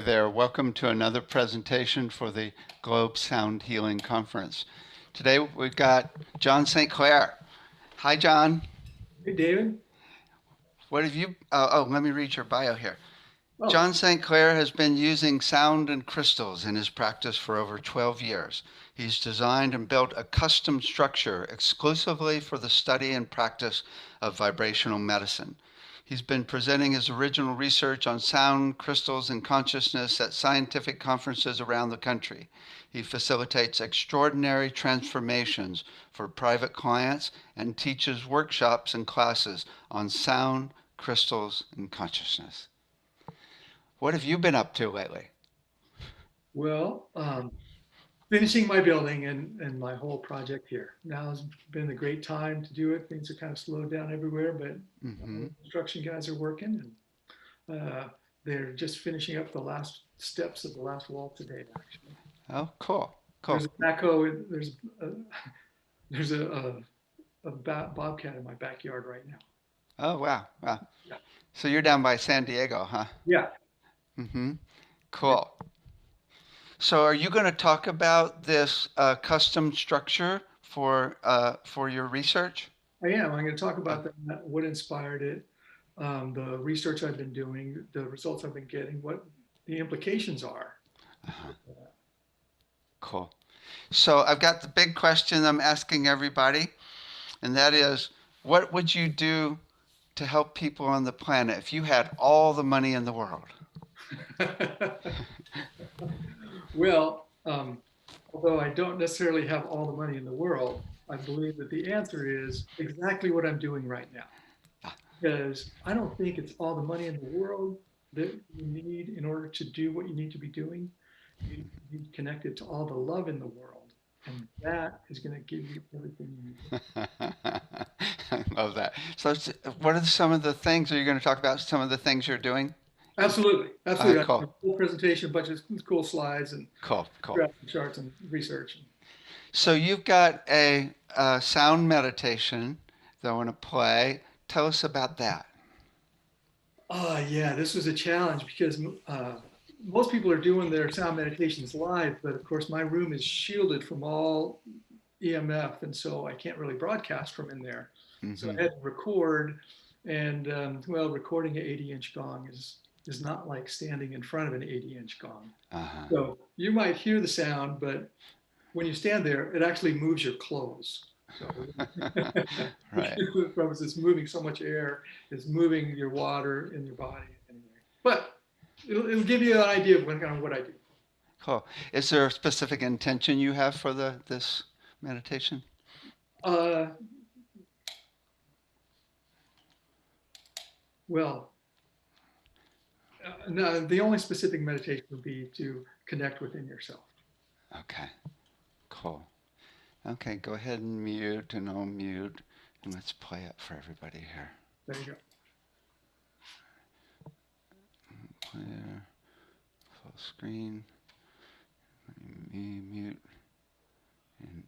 there. Welcome to another presentation for the Globe Sound Healing Conference. Today we've got John Sinclair. Hi, John. Hey, David. What have you? Let me read your bio here. Oh, John Sinclair has been using sound and crystals in his practice for over 12 years. He's designed and built a custom structure exclusively for the study and practice of vibrational medicine. He's been presenting his original research on sound, crystals, and consciousness at scientific conferences around the country. He facilitates extraordinary transformations for private clients and teaches workshops and classes on sound, crystals, and consciousness. What have you been up to lately? well, finishing my building and my whole project here. Now has been a great time to do it. Things are kind of slowed down everywhere, but Mm-hmm. the construction guys are working and they're just finishing up the last steps of the last wall today, actually. Oh, cool, There's cool. a backhoe, a, there's a bobcat in my backyard right now. Oh, wow, wow. Yeah. So you're down by San Diego, huh? Yeah. Mm-hmm. Yeah. Cool. So are you going to talk about this custom structure for your research? I am. I'm going to talk Oh, about that, what inspired it, the research I've been doing, the results I've been getting, what the implications are. uh-huh. Cool. So I've got the big question I'm asking everybody, and that is, what would you do to help people on the planet if you had all the money in the world? Well, although I don't necessarily have all the money in the world, I believe that the answer is exactly what I'm doing right now. Ah, Because I don't think it's all the money in the world that you need in order to do what you need to be doing. You need to be connected to all the love in the world. And that is going to give you everything you need. I love that. So, what are some of the things? Are you going to talk about some of the things you're doing? Absolutely. Absolutely. I have Cool, a full presentation, a bunch of cool slides and cool, cool. graphs and charts and research. So you've got a sound meditation that I want to play. Tell us about that. Yeah, this was a challenge because most people are doing their sound meditations live, but of course my room is shielded from all EMF, and so I can't really broadcast from in there. So Mm-hmm. I had to record, and well, recording an 80-inch gong is not like standing in front of an 80-inch gong. Uh-huh. So you might hear the sound, but when you stand there, it actually moves your clothes. So Right. from it's moving so much air, it's moving your water in your body anyway. But it'll give you an idea of kind of what I do. Cool. Is there a specific intention you have for this meditation? Uh, well, no, the only specific meditation would be to connect within yourself. Okay. Cool. Okay, go ahead and mute and I'll mute and let's play it for everybody here. There you go. Clear, full screen, me mute, and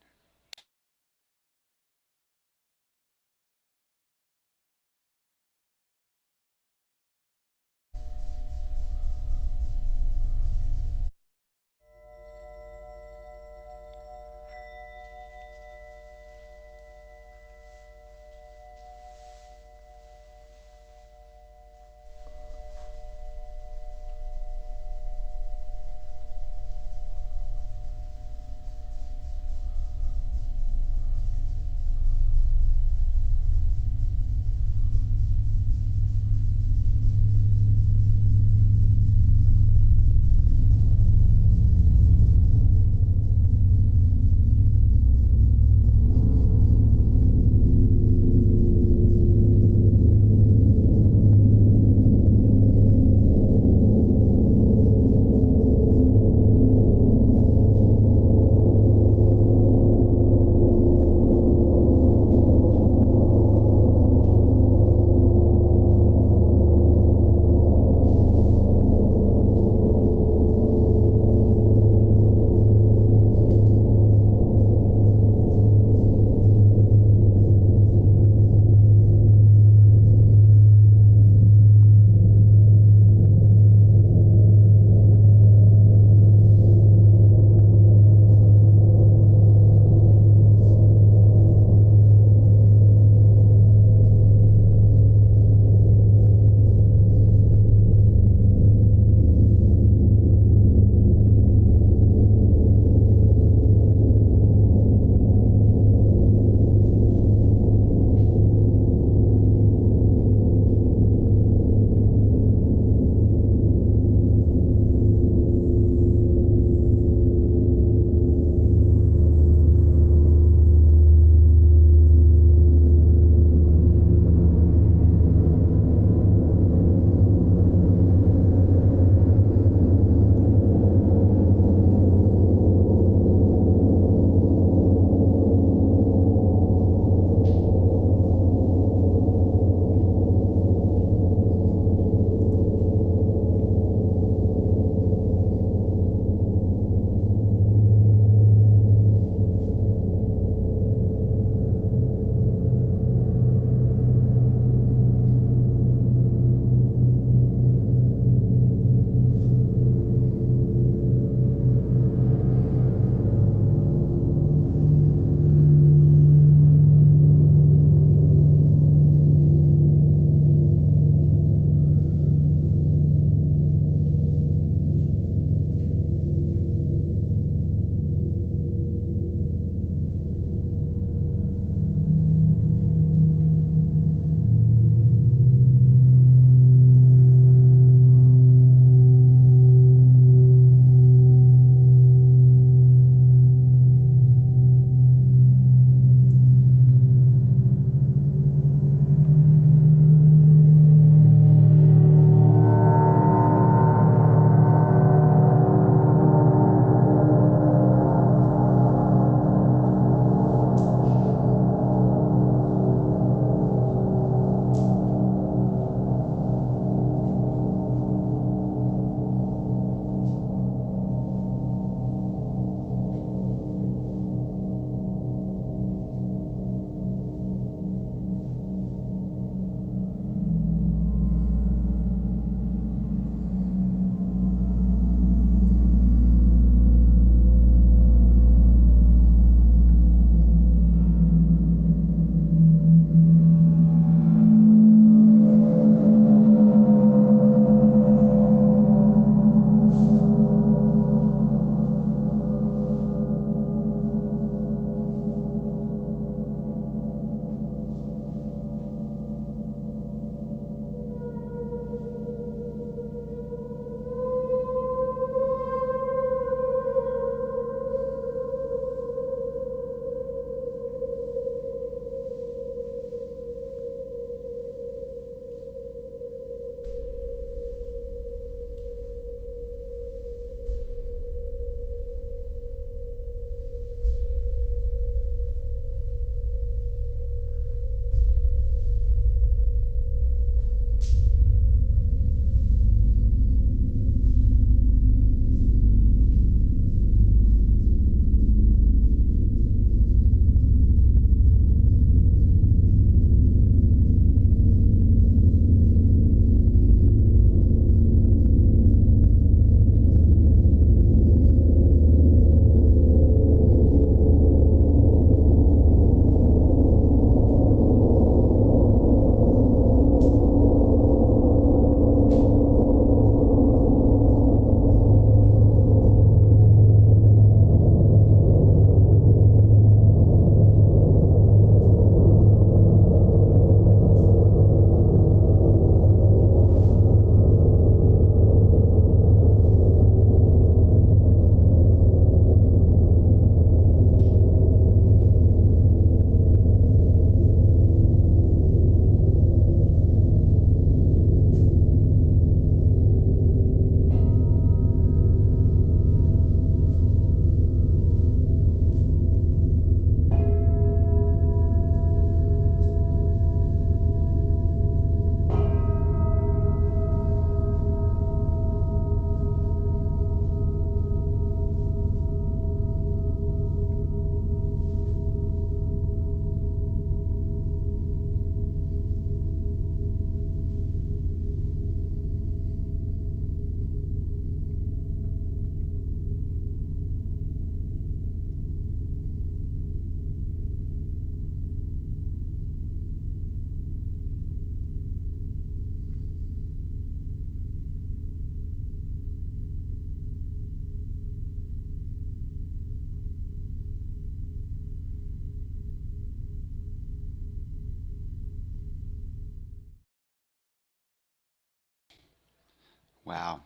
Wow.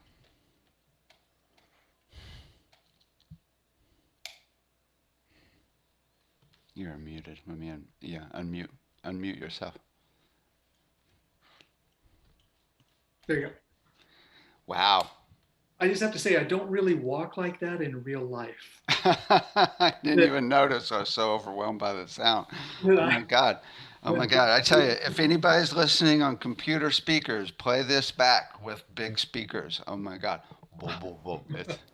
You're muted. Let me yeah, unmute yourself. There you go. Wow. I just have to say, I don't really walk like that in real life. I didn't That, even notice. I was so overwhelmed by the sound. that Oh I, my God. Oh my that, God. I tell you, if anybody's listening on computer speakers, play this back with big speakers. Oh my God. Whoa, whoa, whoa.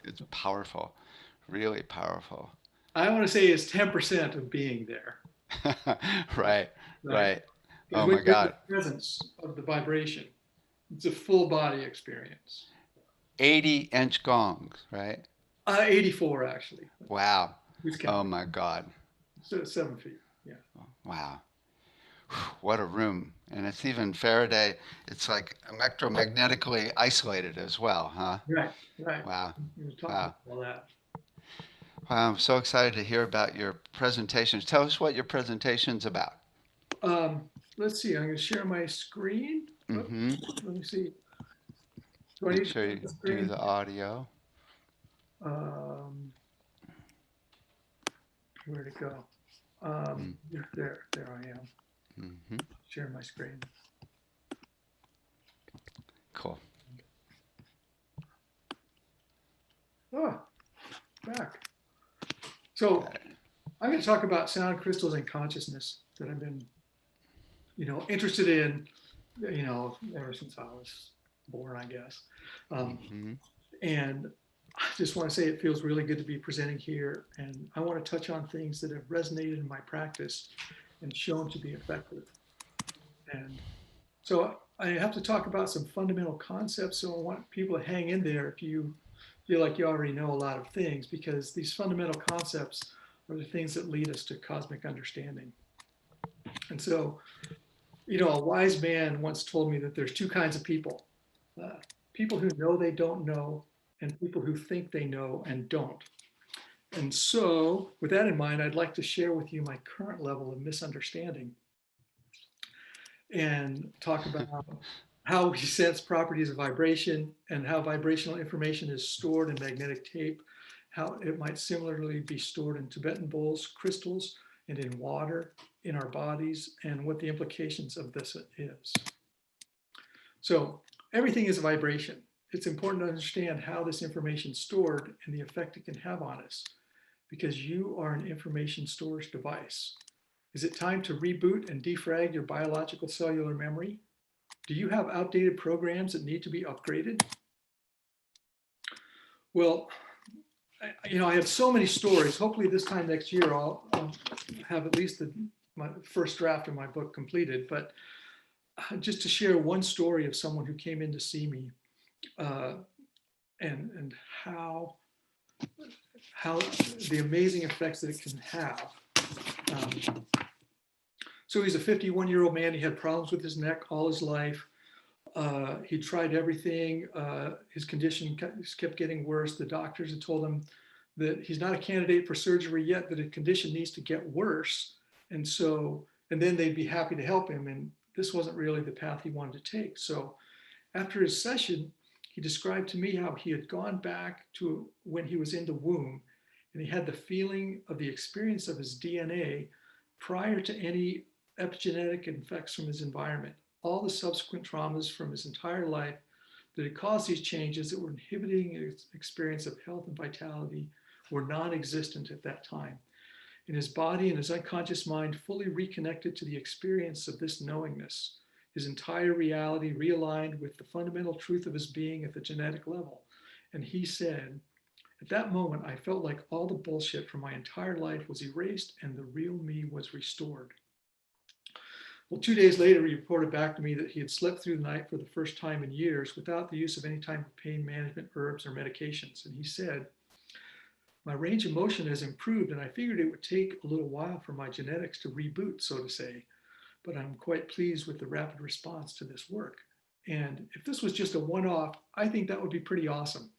It's powerful. Really powerful. I want to say is 10% of being there. Right. Right. Right. Right. Because Oh when my you're in the God. presence of the vibration, it's a full body experience. 80-inch gongs, right? 84 actually. Wow. Who's Oh counting? my God. So 7 feet. Yeah. Wow. What a room. And it's even Faraday, it's like electromagnetically isolated as well, huh? Right. Right. Wow. We were talking Wow. about all that. Wow. I'm so excited to hear about your presentations. Tell us what your presentation's about. Let's see. I'm going to share my screen. Oh, Mm-hmm. let me see. Do I Make need to sure share you the do screen? the audio. Um, where'd it go? There I am. Mm-hmm. Share my screen. Cool. Oh, back. So Okay. I'm going to talk about sound crystals and consciousness that I've been, interested in, ever since I was born, I guess. Um, Mm-hmm. and I just want to say it feels really good to be presenting here. And I want to touch on things that have resonated in my practice and shown to be effective. And so I have to talk about some fundamental concepts. So I want people to hang in there if you feel like you already know a lot of things, because these fundamental concepts are the things that lead us to cosmic understanding. And so, a wise man once told me that there's two kinds of people, uh, people who know they don't know, and people who think they know and don't. And so, with that in mind, I'd like to share with you my current level of misunderstanding and talk about how we sense properties of vibration and how vibrational information is stored in magnetic tape, how it might similarly be stored in Tibetan bowls, crystals, and in water in our bodies, and what the implications of this is. So everything is a vibration. It's important to understand how this information is stored and the effect it can have on us, because you are an information storage device. Is it time to reboot and defrag your biological cellular memory? Do you have outdated programs that need to be upgraded? Well, I have so many stories. Hopefully this time next year, I'll have at least my first draft of my book completed. But just to share one story of someone who came in to see me, uh, and how the amazing effects that it can have. Um, so he's a 51-year-old man. He had problems with his neck all his life. He tried everything. His condition kept getting worse. The doctors had told him that he's not a candidate for surgery yet, that his condition needs to get worse. And then they'd be happy to help him. And this wasn't really the path he wanted to take. So after his session, he described to me how he had gone back to when he was in the womb, and he had the feeling of the experience of his DNA prior to any epigenetic effects from his environment. All the subsequent traumas from his entire life that had caused these changes that were inhibiting his experience of health and vitality were non-existent at that time. And his body and his unconscious mind fully reconnected to the experience of this knowingness. His entire reality realigned with the fundamental truth of his being at the genetic level. And he said, at that moment, I felt like all the bullshit from my entire life was erased and the real me was restored. Well, 2 days later, he reported back to me that he had slept through the night for the first time in years without the use of any type of pain management herbs or medications. And he said, my range of motion has improved, and I figured it would take a little while for my genetics to reboot, so to say, but I'm quite pleased with the rapid response to this work. And if this was just a one-off, I think that would be pretty awesome.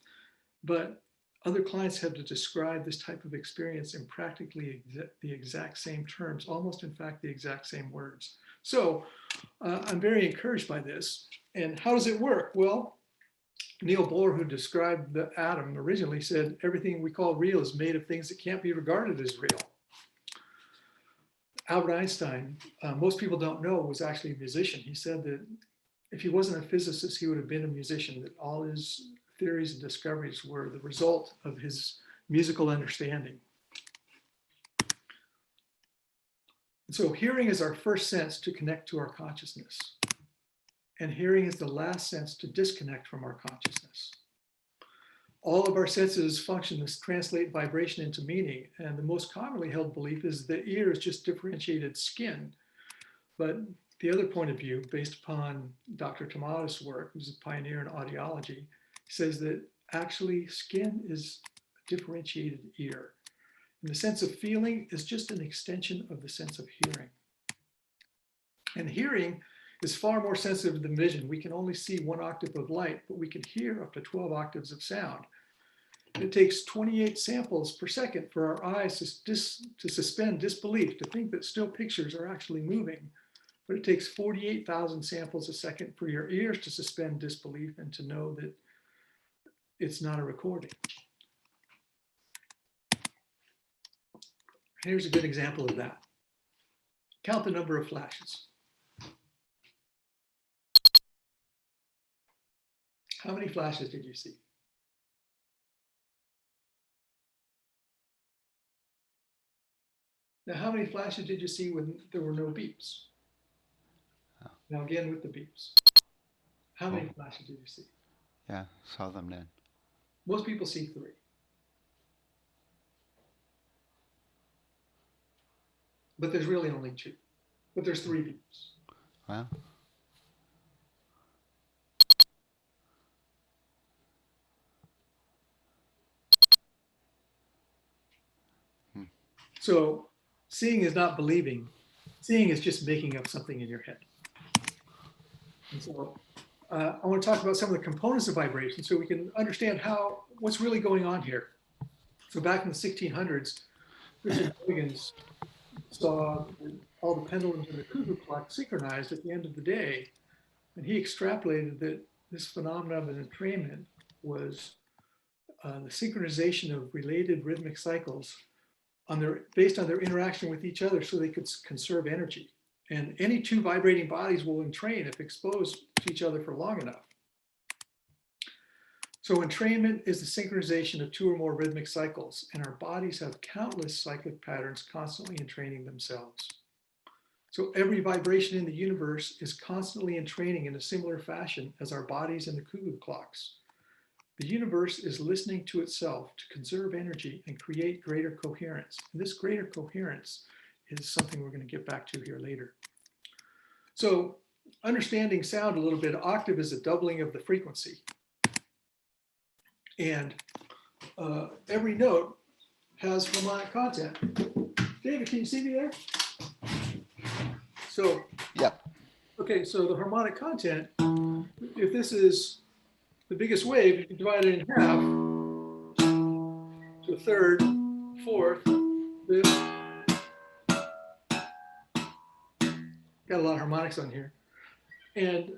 But other clients have to describe this type of experience in practically the exact same terms, almost in fact the exact same words. So I'm very encouraged by this. And how does it work? Well, Niels Bohr, who described the atom originally, said everything we call real is made of things that can't be regarded as real. Albert Einstein, most people don't know, was actually a musician. He said that if he wasn't a physicist, he would have been a musician, that all his theories and discoveries were the result of his musical understanding. So hearing is our first sense to connect to our consciousness. And hearing is the last sense to disconnect from our consciousness. All of our senses function to translate vibration into meaning. And the most commonly held belief is the ear is just differentiated skin. But the other point of view, based upon Dr. Tamado's work, who's a pioneer in audiology, says that actually skin is a differentiated ear. And the sense of feeling is just an extension of the sense of hearing. And hearing is far more sensitive than vision. We can only see 1 octave of light, but we can hear up to 12 octaves of sound. It takes 28 samples per second for our eyes to suspend disbelief, to think that still pictures are actually moving. But it takes 48,000 samples a second for your ears to suspend disbelief and to know that it's not a recording. Here's a good example of that. Count the number of flashes. How many flashes did you see? Now, how many flashes did you see when there were no beeps? Oh. Now again with the beeps. How many flashes did you see? Yeah, saw them then. Most people see 3. But there's really only 2. But there's 3 beeps. Well, So seeing is not believing. Seeing is just making up something in your head. And so I want to talk about some of the components of vibration so we can understand what's really going on here. So back in the 1600s, Richard Huygens saw all the pendulums in the cuckoo clock synchronized at the end of the day. And he extrapolated that this phenomenon of entrainment was the synchronization of related rhythmic cycles based on their interaction with each other so they could conserve energy. And any 2 vibrating bodies will entrain if exposed to each other for long enough. So entrainment is the synchronization of 2 or more rhythmic cycles, and our bodies have countless cyclic patterns constantly entraining themselves. So every vibration in the universe is constantly entraining in a similar fashion as our bodies and the cuckoo clocks. The universe is listening to itself to conserve energy and create greater coherence. And this greater coherence is something we're going to get back to here later. So understanding sound a little bit, octave is a doubling of the frequency. And every note has harmonic content. David, can you see me there? So, yep. Okay, so the harmonic content, if this is the biggest wave, you can divide it in half to a third, fourth, fifth. Got a lot of harmonics on here. And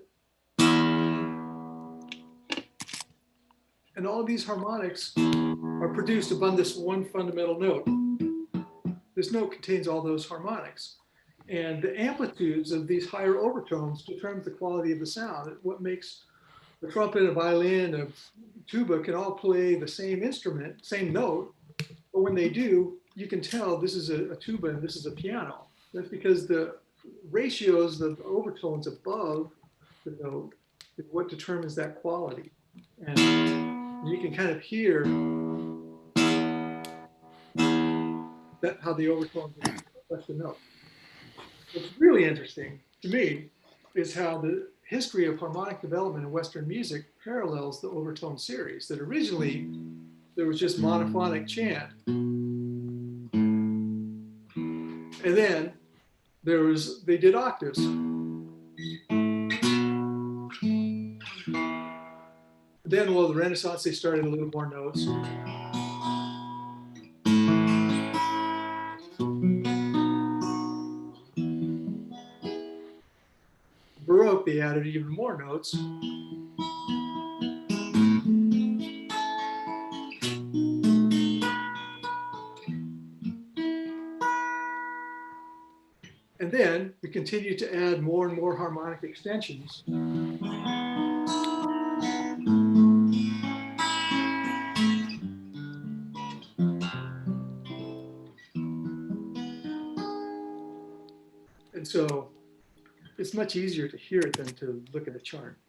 all of these harmonics are produced upon this one fundamental note. This note contains all those harmonics. And the amplitudes of these higher overtones determine the quality of the sound. What makes the trumpet, a violin, a tuba can all play the same instrument, same note, but when they do, you can tell this is a tuba and this is a piano. That's because the ratios of the overtones above the note is what determines that quality. And you can kind of hear that how the overtones reflect the note. What's really interesting to me is how the history of harmonic development in Western music parallels the overtone series, that originally there was just monophonic chant. And then they did octaves. Then, well, the Renaissance, they started a little more notes. Baroque, they added even more notes. And then we continue to add more and more harmonic extensions. And so it's much easier to hear it than to look at a chart.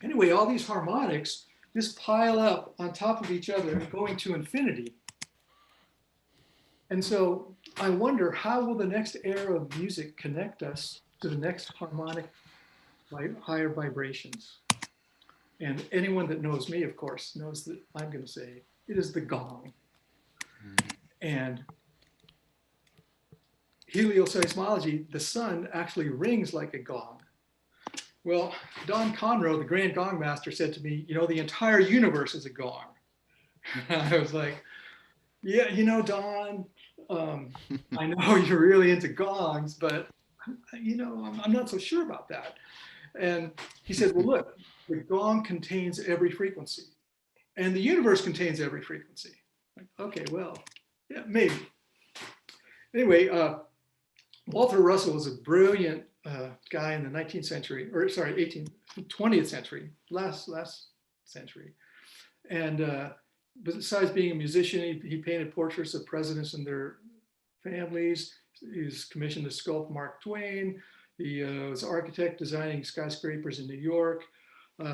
Anyway, all these harmonics just pile up on top of each other, going to infinity. And so I wonder, how will the next era of music connect us to the next harmonic, higher vibrations? And anyone that knows me, of course, knows that I'm going to say it is the gong. And helioseismology, the sun actually rings like a gong. Well, Don Conroe, the grand gong master, said to me, the entire universe is a gong. I was like, yeah, Don, I know you're really into gongs, but I'm not so sure about that. And he said, well, look, the gong contains every frequency, and the universe contains every frequency. Like, okay, well, yeah, maybe. Anyway, Walter Russell was a brilliant guy in the 19th century, or sorry, 20th century, last century. And besides being a musician, he painted portraits of presidents and their families. He was commissioned to sculpt Mark Twain. He was an architect designing skyscrapers in New York.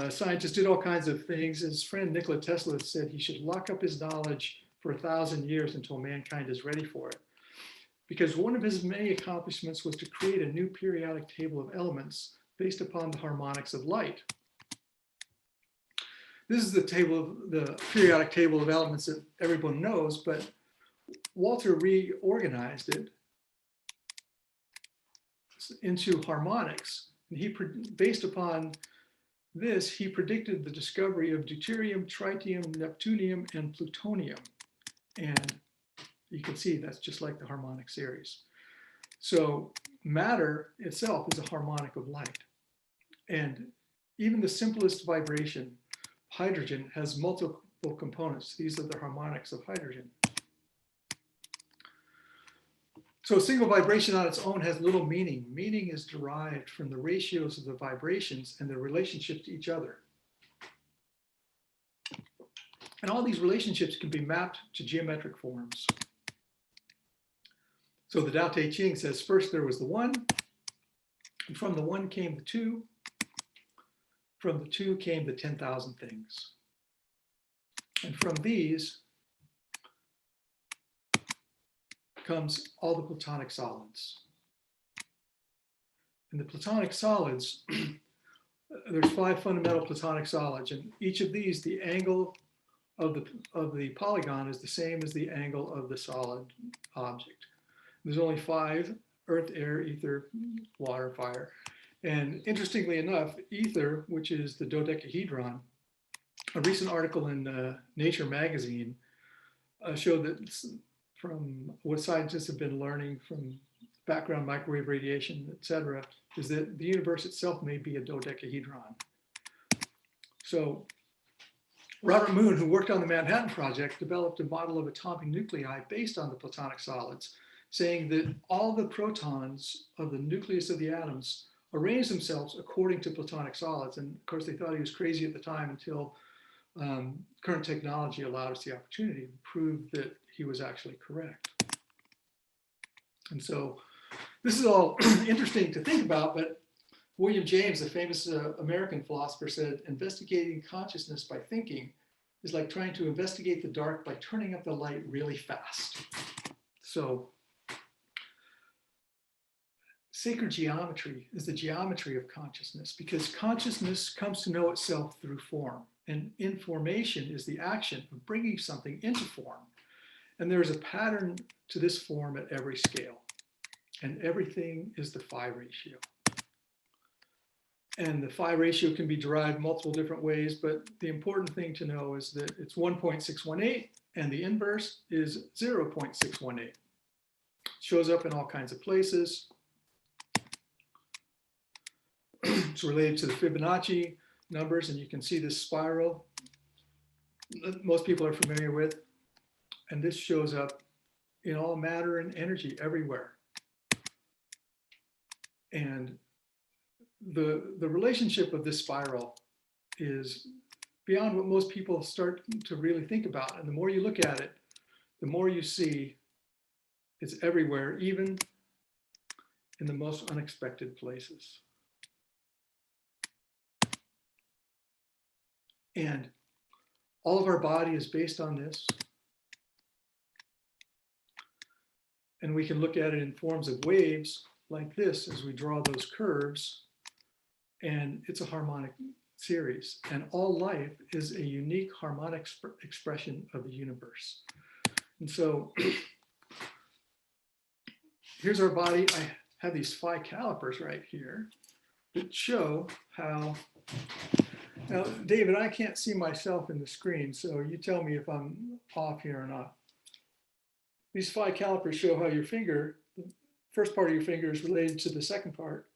Scientists did all kinds of things. His friend Nikola Tesla said he should lock up his knowledge for 1,000 years until mankind is ready for it. Because one of his many accomplishments was to create a new periodic table of elements based upon the harmonics of light. This is the periodic table of elements that everyone knows, but Walter reorganized it into harmonics. And based upon this, he predicted the discovery of deuterium, tritium, neptunium, and plutonium. And you can see that's just like the harmonic series. So matter itself is a harmonic of light. And even the simplest vibration, hydrogen, has multiple components. These are the harmonics of hydrogen. So a single vibration on its own has little meaning. Meaning is derived from the ratios of the vibrations and their relationship to each other. And all these relationships can be mapped to geometric forms. So the Tao Te Ching says, first there was the one, and from the one came the two, from the two came the 10,000 things. And from these comes all the Platonic solids. And the Platonic solids, there's 5 fundamental Platonic solids, and each of these, the angle of the polygon is the same as the angle of the solid object. There's only 5: earth, air, ether, water, fire. And interestingly enough, ether, which is the dodecahedron, a recent article in Nature magazine showed that from what scientists have been learning from background microwave radiation, et cetera, is that the universe itself may be a dodecahedron. So Robert Moon, who worked on the Manhattan Project, developed a model of atomic nuclei based on the Platonic solids, saying that all the protons of the nucleus of the atoms arrange themselves according to Platonic solids. And of course, they thought he was crazy at the time until current technology allowed us the opportunity to prove that he was actually correct. And so this is all interesting to think about, but William James, the famous American philosopher, said, investigating consciousness by thinking is like trying to investigate the dark by turning up the light really fast. So sacred geometry is the geometry of consciousness, because consciousness comes to know itself through form, and information is the action of bringing something into form. And there's a pattern to this form at every scale, and everything is the phi ratio. And the phi ratio can be derived multiple different ways, but the important thing to know is that it's 1.618, and the inverse is 0.618. It shows up in all kinds of places. It's related to the Fibonacci numbers, and you can see this spiral that most people are familiar with. And this shows up in all matter and energy everywhere. And the relationship of this spiral is beyond what most people start to really think about. And the more you look at it, the more you see it's everywhere, even in the most unexpected places. And all of our body is based on this. And we can look at it in forms of waves like this as we draw those curves. And it's a harmonic series. And all life is a unique harmonic expression of the universe. And so here's our body. I have these phi calipers right here that show how. Now, David, I can't see myself in the screen, so you tell me if I'm off here or not. These phi calipers show how your finger, the first part of your finger is related to the second part.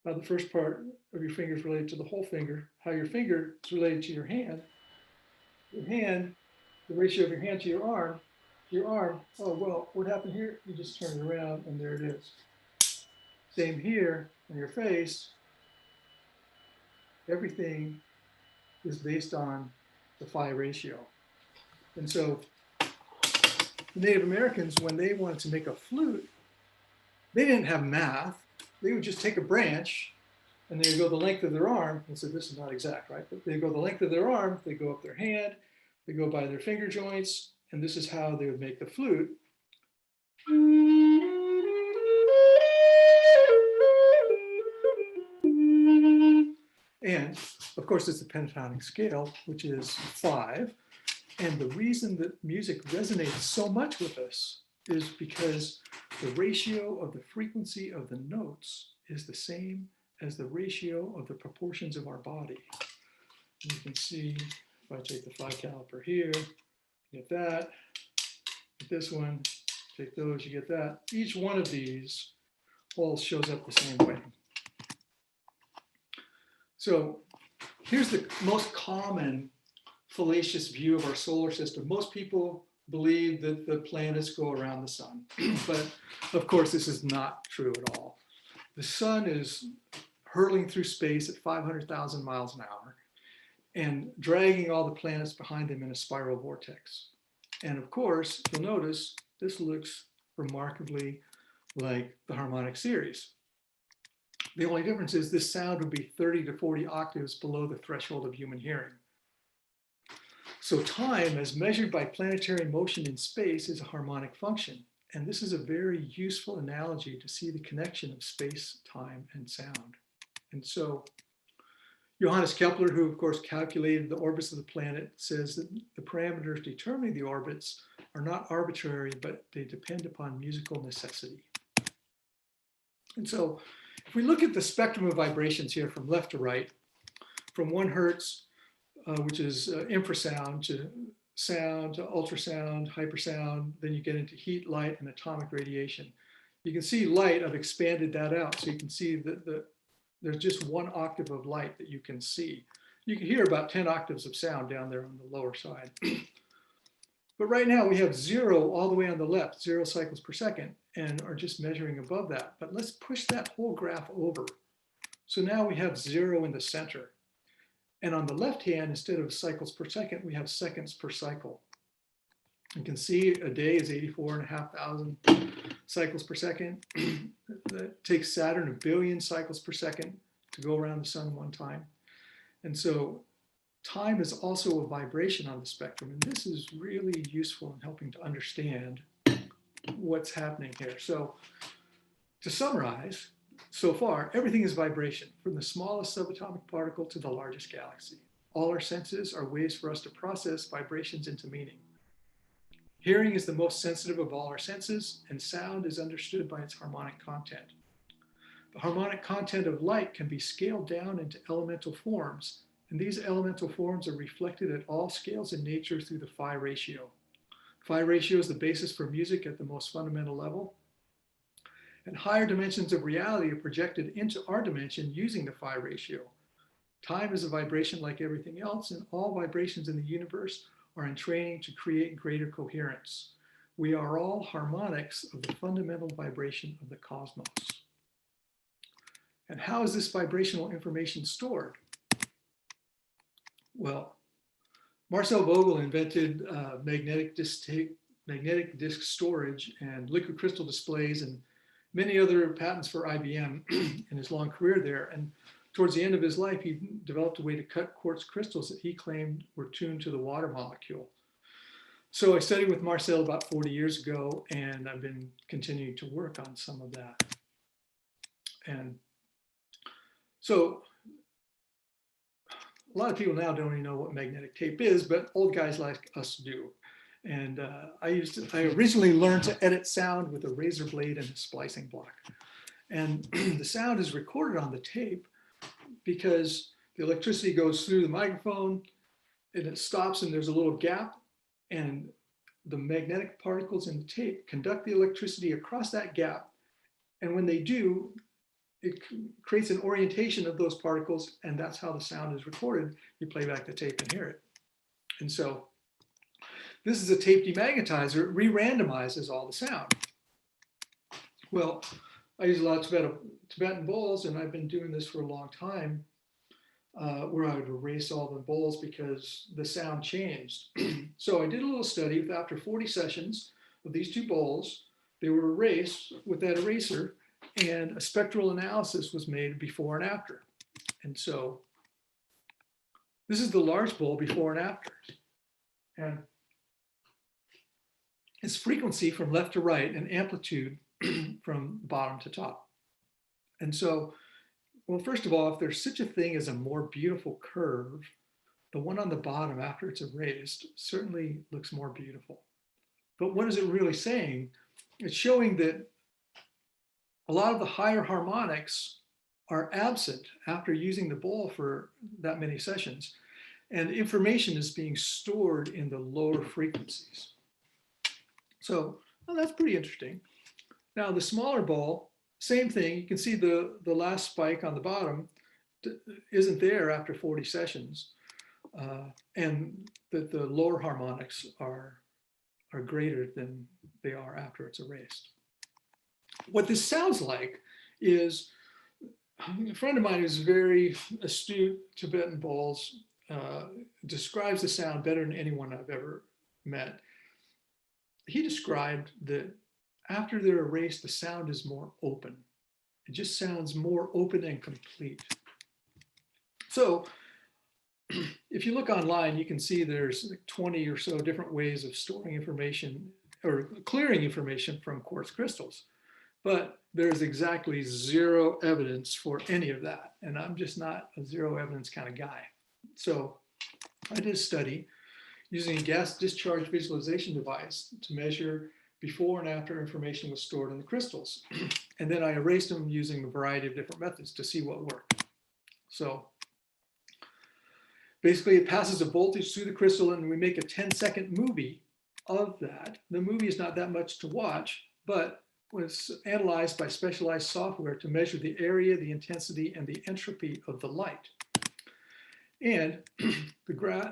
The first part of your finger is related to the whole finger. How your finger is related to your hand. Your hand, the ratio of your hand to your arm. Your arm, oh, well, what happened here? You just turn it around and there it is. Same here on your face. Everything is based on the phi ratio. And so the Native Americans, when they wanted to make a flute, they didn't have math. They would just take a branch and they would go the length of their arm. And so this is not exact, right? But they go the length of their arm, they go up their hand, they go by their finger joints, and this is how they would make the flute. And of course, it's a pentatonic scale, which is 5. And the reason that music resonates so much with us is because the ratio of the frequency of the notes is the same as the ratio of the proportions of our body. And you can see if I take the phi caliper here, you get that, get this one, take those, you get that. Each one of these all shows up the same way. So here's the most common fallacious view of our solar system. Most people believe that the planets go around the sun, but of course this is not true at all. The sun is hurtling through space at 500,000 miles an hour and dragging all the planets behind him in a spiral vortex. And of course, you'll notice this looks remarkably like the harmonic series. The only difference is this sound would be 30 to 40 octaves below the threshold of human hearing. So time, as measured by planetary motion in space, is a harmonic function. And this is a very useful analogy to see the connection of space, time, and sound. And so Johannes Kepler, who of course calculated the orbits of the planet, says that the parameters determining the orbits are not arbitrary, but they depend upon musical necessity. And so if we look at the spectrum of vibrations here from left to right, from 1 hertz, which is infrasound, to sound, to ultrasound, hypersound, then you get into heat, light, and atomic radiation. You can see light, I've expanded that out, so you can see that there's just 1 octave of light that you can see. You can hear about 10 octaves of sound down there on the lower side. But right now we have 0 all the way on the left, 0 cycles per second, and are just measuring above that. But let's push that whole graph over. So now we have 0 in the center. And on the left hand, instead of cycles per second, we have seconds per cycle. You can see a day is 84,500 cycles per second. That takes Saturn 1 billion cycles per second to go around the sun 1 time. And so time is also a vibration on the spectrum. And this is really useful in helping to understand what's happening here. So to summarize, so far, everything is vibration, from the smallest subatomic particle to the largest galaxy. All our senses are ways for us to process vibrations into meaning. Hearing is the most sensitive of all our senses, and sound is understood by its harmonic content. The harmonic content of light can be scaled down into elemental forms, and these elemental forms are reflected at all scales in nature through the phi ratio. Phi ratio is the basis for music at the most fundamental level. And higher dimensions of reality are projected into our dimension using the phi ratio. Time is a vibration like everything else, and all vibrations in the universe are in training to create greater coherence. We are all harmonics of the fundamental vibration of the cosmos. And how is this vibrational information stored? Well, Marcel Vogel invented magnetic disk storage and liquid crystal displays and many other patents for IBM in his long career there. And towards the end of his life, he developed a way to cut quartz crystals that he claimed were tuned to the water molecule. So I studied with Marcel about 40 years ago, and I've been continuing to work on some of that. And so a lot of people now don't even know what magnetic tape is, but old guys like us do. And I originally learned to edit sound with a razor blade and a splicing block. And the sound is recorded on the tape because the electricity goes through the microphone and it stops and there's a little gap, and the magnetic particles in the tape conduct the electricity across that gap. And when they do, it creates an orientation of those particles, and that's how the sound is recorded. You play back the tape and hear it. And so this is a tape demagnetizer. It re-randomizes all the sound. Well, I use a lot of Tibetan bowls, and I've been doing this for a long time, where I would erase all the bowls because the sound changed. So I did a little study with after 40 sessions of these two bowls. They were erased with that eraser, and a spectral analysis was made before and after. And so this is the large bowl before and after. And it's frequency from left to right and amplitude from bottom to top. And so, well, first of all, if there's such a thing as a more beautiful curve, the one on the bottom after it's erased certainly looks more beautiful. But what is it really saying? It's showing that a lot of the higher harmonics are absent after using the bowl for that many sessions, and information is being stored in the lower frequencies. So, well, that's pretty interesting. Now, the smaller bowl, same thing. You can see the last spike on the bottom isn't there after 40 sessions, and that the lower harmonics are greater than they are after it's erased. What this sounds like is, a friend of mine who's very astute Tibetan bowls describes the sound better than anyone I've ever met. He described that after they're erased, the sound is more open. It just sounds more open and complete. So if you look online, you can see there's 20 or so different ways of storing information or clearing information from quartz crystals. But there's exactly zero evidence for any of that. And I'm just not a zero evidence kind of guy. So I did a study using a gas discharge visualization device to measure before and after information was stored in the crystals. And then I erased them using a variety of different methods to see what worked. So basically it passes a voltage through the crystal, and we make a 10-second movie of that. The movie is not that much to watch, but was analyzed by specialized software to measure the area, the intensity, and the entropy of the light. And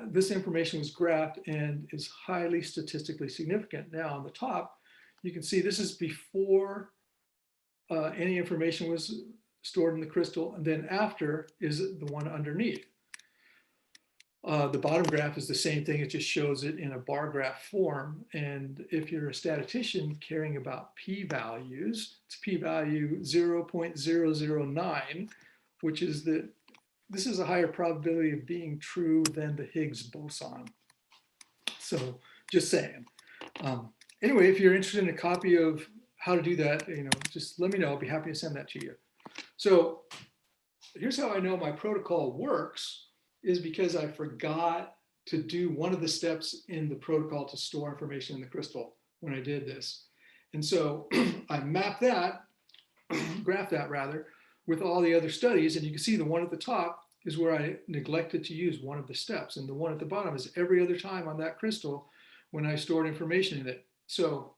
this information was graphed and is highly statistically significant. Now on the top, you can see this is before any information was stored in the crystal, and then after is the one underneath. The bottom graph is the same thing, it just shows it in a bar graph form. And if you're a statistician caring about p-values, it's p-value 0.009, which is that this is a higher probability of being true than the Higgs boson. So just saying. Anyway, if you're interested in a copy of how to do that, just let me know. I'll be happy to send that to you. So here's how I know my protocol works, is because I forgot to do one of the steps in the protocol to store information in the crystal when I did this. And so I mapped that, graphed that rather, with all the other studies, and you can see the one at the top is where I neglected to use one of the steps, and the one at the bottom is every other time on that crystal when I stored information in it. So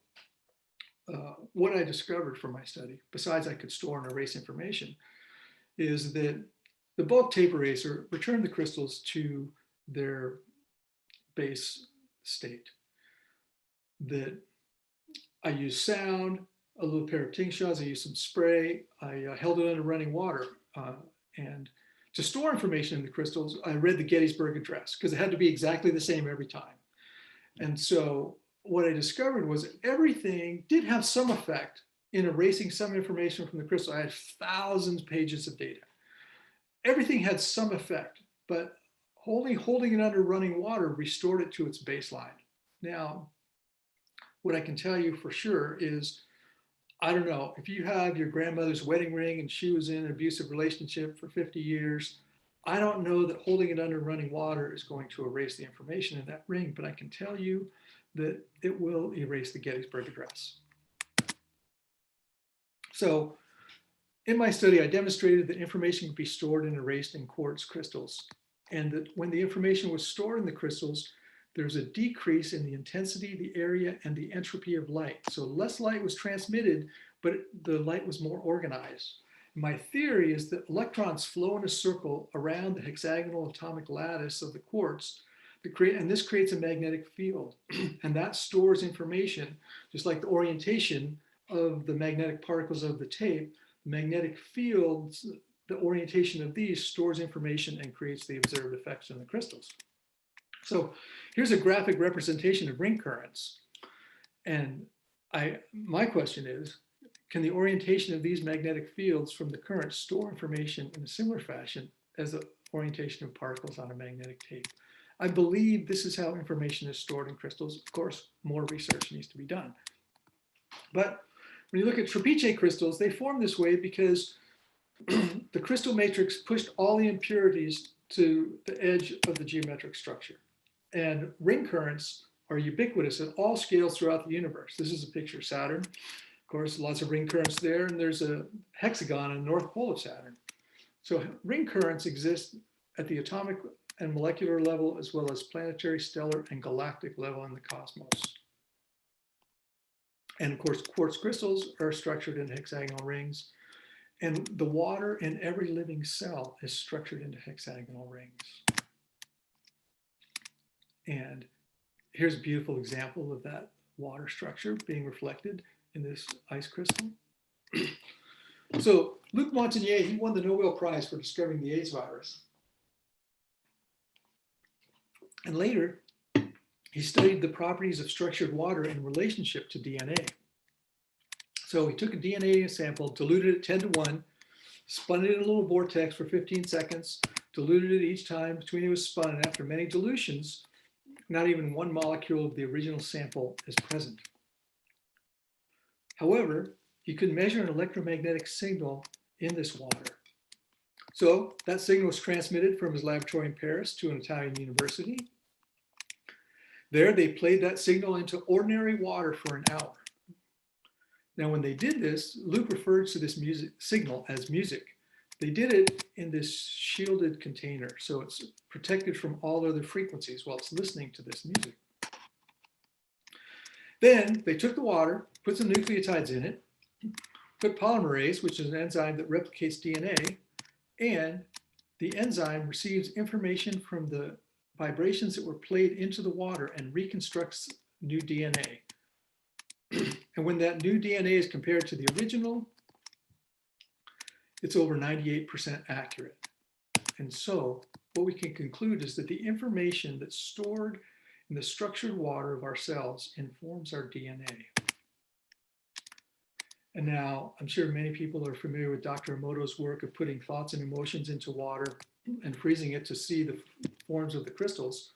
what I discovered from my study, besides I could store and erase information, is that the bulk tape eraser returned the crystals to their base state. That I used sound, a little pair of tingshaws, I used some spray, I held it under running water. And to store information in the crystals, I read the Gettysburg Address because it had to be exactly the same every time. And so what I discovered was everything did have some effect in erasing some information from the crystal. I had thousands of pages of data. Everything had some effect, but only holding it under running water restored it to its baseline. Now, what I can tell you for sure is, I don't know, if you have your grandmother's wedding ring and she was in an abusive relationship for 50 years, I don't know that holding it under running water is going to erase the information in that ring, but I can tell you that it will erase the Gettysburg Address. So in my study, I demonstrated that information could be stored and erased in quartz crystals, and that when the information was stored in the crystals, there's a decrease in the intensity, the area, and the entropy of light. So less light was transmitted, but the light was more organized. My theory is that electrons flow in a circle around the hexagonal atomic lattice of the quartz, and this creates a magnetic field, and that stores information, just like the orientation of the magnetic particles of the tape. The magnetic fields, the orientation of these stores information and creates the observed effects in the crystals. So here's a graphic representation of ring currents. And my question is, can the orientation of these magnetic fields from the current store information in a similar fashion as the orientation of particles on a magnetic tape? I believe this is how information is stored in crystals. Of course, more research needs to be done. But when you look at trapezium crystals, they form this way because the crystal matrix pushed all the impurities to the edge of the geometric structure. And ring currents are ubiquitous at all scales throughout the universe. This is a picture of Saturn. Of course, lots of ring currents there, and there's a hexagon on the north pole of Saturn. So ring currents exist at the atomic and molecular level, as well as planetary, stellar, and galactic level in the cosmos. And of course, quartz crystals are structured in hexagonal rings, and the water in every living cell is structured into hexagonal rings. And here's a beautiful example of that water structure being reflected in this ice crystal. So Luc Montagnier, he won the Nobel Prize for discovering the AIDS virus. And later, he studied the properties of structured water in relationship to DNA. So he took a DNA sample, diluted it 10 to 1, spun it in a little vortex for 15 seconds, diluted it each time between it was spun, and after many dilutions, not even one molecule of the original sample is present. However, you could measure an electromagnetic signal in this water. So that signal was transmitted from his laboratory in Paris to an Italian university. There, they played that signal into ordinary water for an hour. Now, when they did this, Luc refers to this signal as music. They did it in this shielded container, so it's protected from all other frequencies while it's listening to this music. Then they took the water, put some nucleotides in it, put polymerase, which is an enzyme that replicates DNA, and the enzyme receives information from the vibrations that were played into the water and reconstructs new DNA. And when that new DNA is compared to the original, it's over 98% accurate. And so what we can conclude is that the information that's stored in the structured water of our cells informs our DNA. And now I'm sure many people are familiar with Dr. Emoto's work of putting thoughts and emotions into water and freezing it to see the forms of the crystals.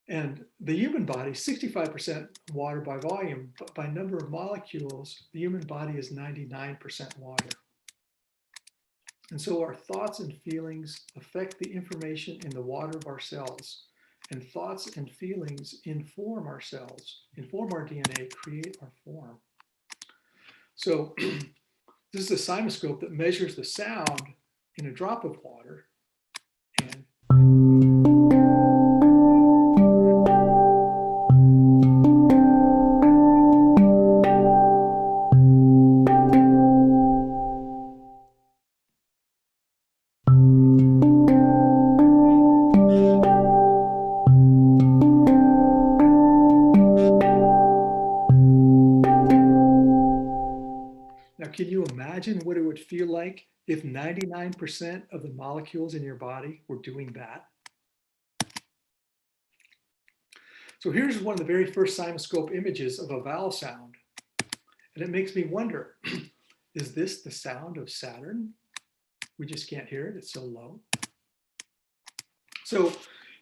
And the human body, 65% water by volume, but by number of molecules, the human body is 99% water. And so our thoughts and feelings affect the information in the water of our cells. And thoughts and feelings inform our cells, inform our DNA, create our form. So this is a simoscope that measures the sound in a drop of water. And now, can you imagine what it would feel like like if 99% of the molecules in your body were doing that? So here's one of the very first simoscope images of a vowel sound. And it makes me wonder, is this the sound of Saturn? We just can't hear it, it's so low. So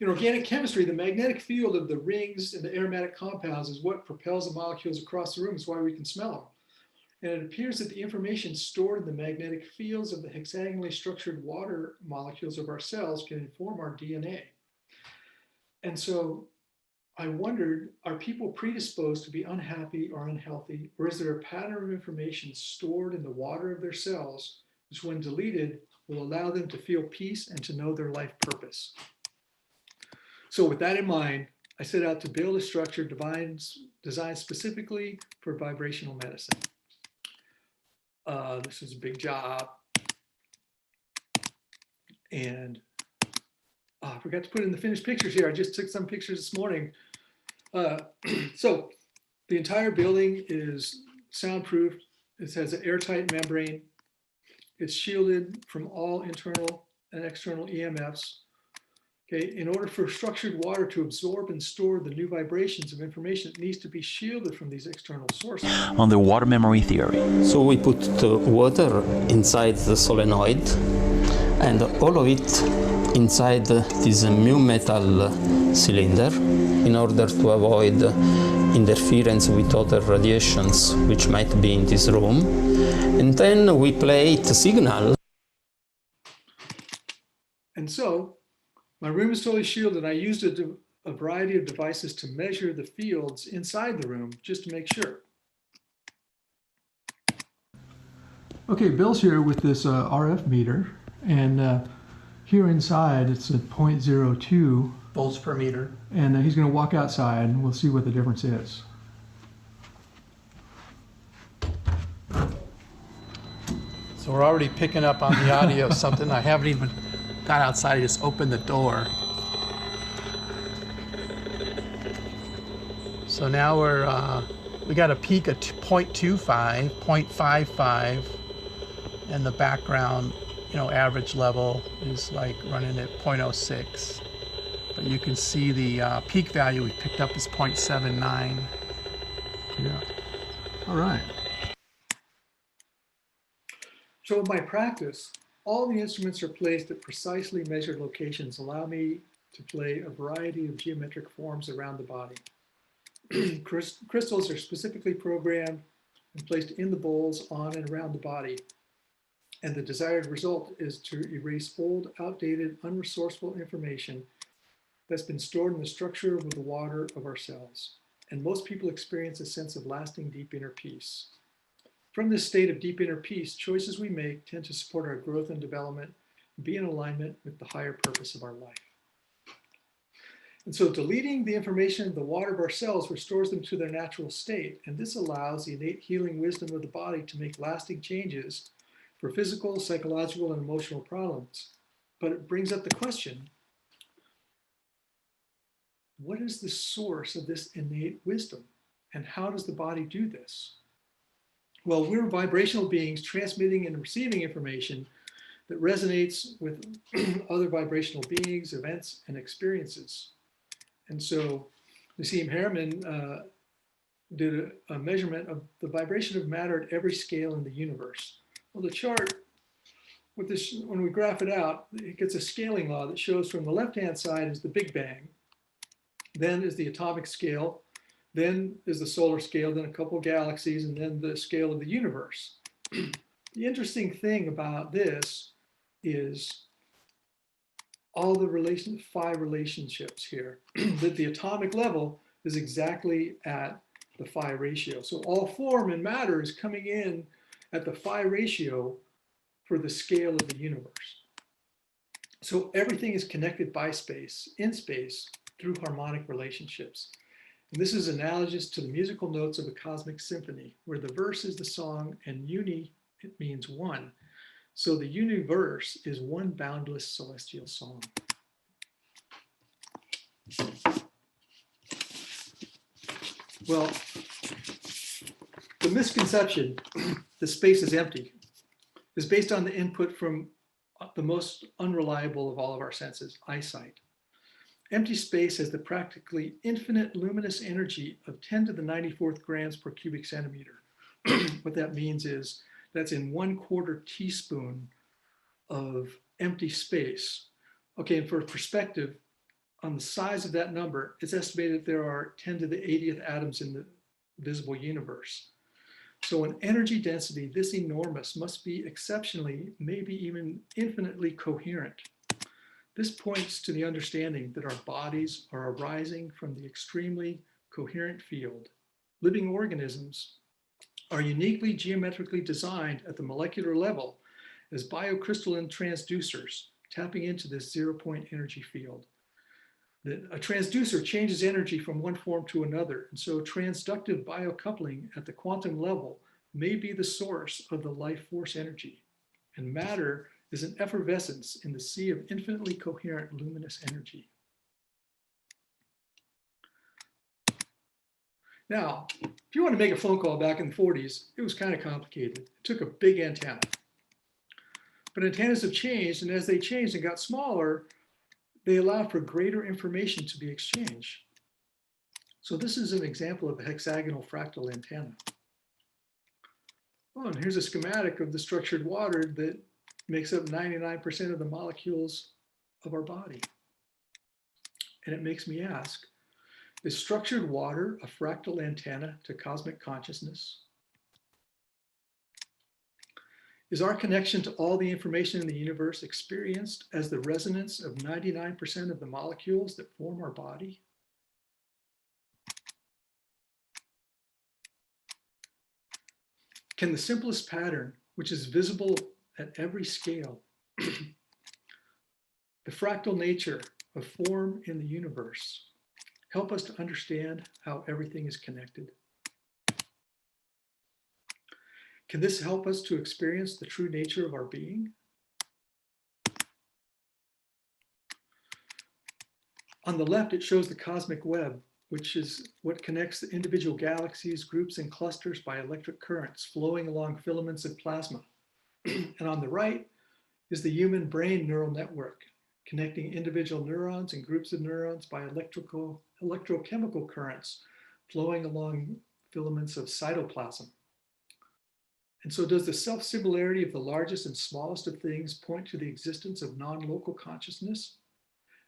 in organic chemistry, the magnetic field of the rings and the aromatic compounds is what propels the molecules across the room. It's why we can smell them. And it appears that the information stored in the magnetic fields of the hexagonally structured water molecules of our cells can inform our DNA. And so I wondered, are people predisposed to be unhappy or unhealthy, or is there a pattern of information stored in the water of their cells, which when deleted will allow them to feel peace and to know their life purpose? So with that in mind, I set out to build a structure designed specifically for vibrational medicine. This is a big job. And I forgot to put in the finished pictures here. I just took some pictures this morning. So the entire building is soundproof. It has an airtight membrane. It's shielded from all internal and external EMFs. Okay, in order for structured water to absorb and store the new vibrations of information, it needs to be shielded from these external sources. On the water memory theory. So we put the water inside the solenoid and all of it inside this mu metal cylinder in order to avoid interference with other radiations which might be in this room. And then we play the signal. And so my room is totally shielded. I used a variety of devices to measure the fields inside the room just to make sure. Okay, Bill's here with this RF meter, and here inside it's at 0.02 volts per meter. And he's going to walk outside and we'll see what the difference is. So we're already picking up on the audio of something. I haven't even got outside, I just opened the door. So now we got a peak of 0.25, 0.55, and the background, average level is like running at 0.06. But you can see the peak value we picked up is 0.79. Yeah. All right. So in my practice, all the instruments are placed at precisely measured locations, allow me to play a variety of geometric forms around the body. Crystals are specifically programmed and placed in the bowls on and around the body. And the desired result is to erase old, outdated, unresourceful information that's been stored in the structure of the water of our cells. And most people experience a sense of lasting, deep inner peace. From this state of deep inner peace, choices we make tend to support our growth and development, and be in alignment with the higher purpose of our life. And so deleting the information in the water of our cells restores them to their natural state. And this allows the innate healing wisdom of the body to make lasting changes for physical, psychological, and emotional problems. But it brings up the question, what is the source of this innate wisdom? And how does the body do this? Well, we're vibrational beings transmitting and receiving information that resonates with other vibrational beings, events, and experiences. And so Nassim Haramein did a measurement of the vibration of matter at every scale in the universe. Well, the chart, with this, when we graph it out, it gets a scaling law that shows from the left-hand side is the Big Bang, then is the atomic scale, then is the solar scale, then a couple galaxies, and then the scale of the universe. The interesting thing about this is all the 5 relationships here, that the atomic level is exactly at the phi ratio. So all form and matter is coming in at the phi ratio for the scale of the universe. So everything is connected by space, in space, through harmonic relationships. And this is analogous to the musical notes of a cosmic symphony, where the verse is the song and uni, it means one. So the universe is one boundless celestial song. Well, the misconception, the space is empty. is based on the input from the most unreliable of all of our senses, eyesight. Empty space has the practically infinite luminous energy of 10 to the 94th grams per cubic centimeter. What that means is that's in 1/4 teaspoon of empty space. Okay, and for perspective, on the size of that number, it's estimated there are 10 to the 80th atoms in the visible universe. So an energy density this enormous must be exceptionally, maybe even infinitely coherent. This points to the understanding that our bodies are arising from the extremely coherent field. Living organisms are uniquely geometrically designed at the molecular level as biocrystalline transducers, tapping into this zero-point energy field. A transducer changes energy from one form to another, and so transductive biocoupling at the quantum level may be the source of the life force energy. And matter is an effervescence in the sea of infinitely coherent luminous energy. Now, if you want to make a phone call back in the 40s, it was kind of complicated. It took a big antenna. But antennas have changed, and as they changed and got smaller, they allow for greater information to be exchanged. So this is an example of a hexagonal fractal antenna. Oh, and here's a schematic of the structured water that makes up 99% of the molecules of our body. And it makes me ask, is structured water a fractal antenna to cosmic consciousness? Is our connection to all the information in the universe experienced as the resonance of 99% of the molecules that form our body? Can the simplest pattern, which is visible at every scale, the fractal nature of form in the universe, help us to understand how everything is connected? Can this help us to experience the true nature of our being? On the left, it shows the cosmic web, which is what connects the individual galaxies, groups, and clusters by electric currents flowing along filaments of plasma. And on the right is the human brain neural network, connecting individual neurons and groups of neurons by electrochemical currents flowing along filaments of cytoplasm. And so does the self-similarity of the largest and smallest of things point to the existence of non-local consciousness?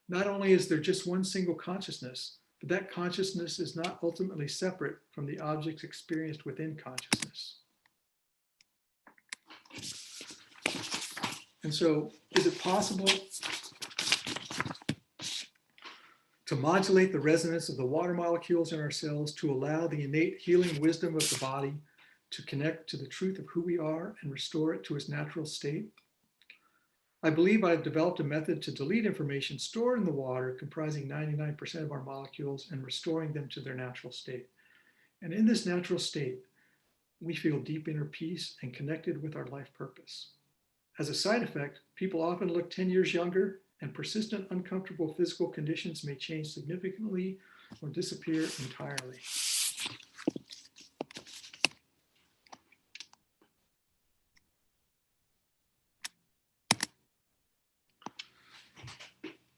Not only is there just one single consciousness, but that consciousness is not ultimately separate from the objects experienced within consciousness. And so is it possible to modulate the resonance of the water molecules in our cells to allow the innate healing wisdom of the body to connect to the truth of who we are and restore it to its natural state? I believe I've developed a method to delete information stored in the water comprising 99% of our molecules and restoring them to their natural state. And in this natural state, we feel deep inner peace and connected with our life purpose. As a side effect, people often look 10 years younger, and persistent uncomfortable physical conditions may change significantly or disappear entirely.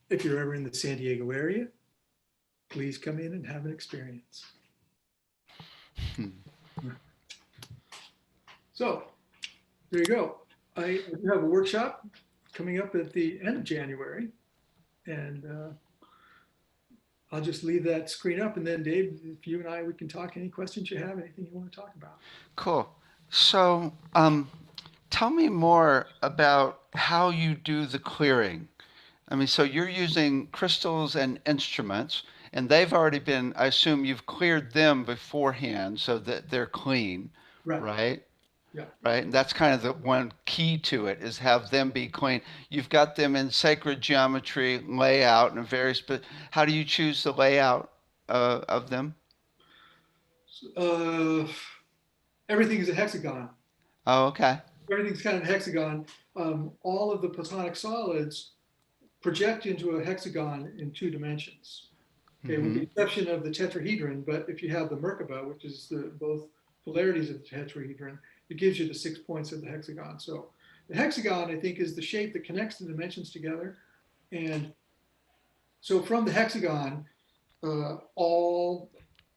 If you're ever in the San Diego area, please come in and have an experience. So there you go. I do have a workshop coming up at the end of January, and I'll just leave that screen up, and then Dave, if you and I, we can talk any questions you have, anything you want to talk about. Cool. So tell me more about how you do the clearing. I mean, so you're using crystals and instruments, and they've already been, I assume you've cleared them beforehand so that they're clean, right? Yeah. Right? And that's kind of the one key to it, is have them be clean. You've got them in sacred geometry, layout, and various, but how do you choose the layout of them? Everything is a hexagon. Oh, okay. Everything's kind of a hexagon. All of the Platonic solids project into a hexagon in 2 dimensions. Okay, with the exception of the tetrahedron, but if you have the Merkaba, which is both polarities of the tetrahedron, it gives you the 6 points of the hexagon. So the hexagon, I think, is the shape that connects the dimensions together. And so from the hexagon, all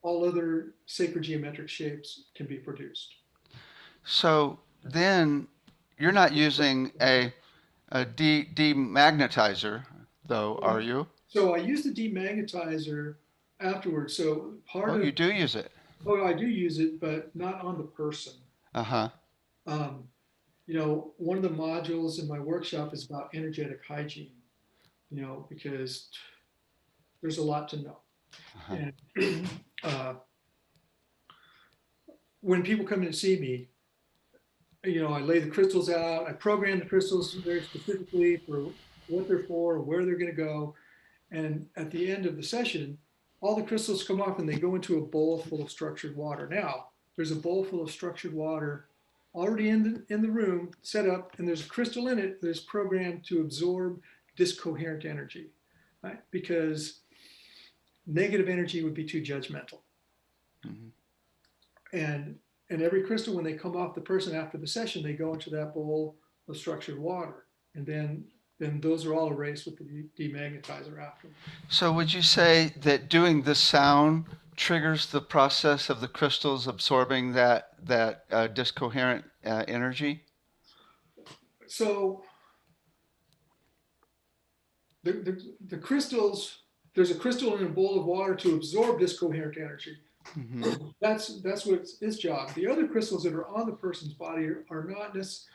other sacred geometric shapes can be produced. So then you're not using a demagnetizer, though, are you? So I use the demagnetizer afterwards. So part Oh, of, you do use it. oh, I do use it, but not on the person. Uh-huh. Um, one of the modules in my workshop is about energetic hygiene, because there's a lot to know. Uh-huh. And when people come in and see me, I lay the crystals out. I program the crystals very specifically for what they're for, where they're going to go. And at the end of the session, all the crystals come off and they go into a bowl full of structured water. Now, there's a bowl full of structured water already in the room set up, and there's a crystal in it that is programmed to absorb discoherent energy, right? Because negative energy would be too judgmental. Mhm. And every crystal, when they come off the person after the session, they go into that bowl of structured water. And then those are all erased with the demagnetizer after. So would you say that doing the sound triggers the process of the crystals absorbing that discoherent energy? So the crystals, there's a crystal in a bowl of water to absorb discoherent energy. Mm-hmm. That's what its job. The other crystals that are on the person's body are not necessarily,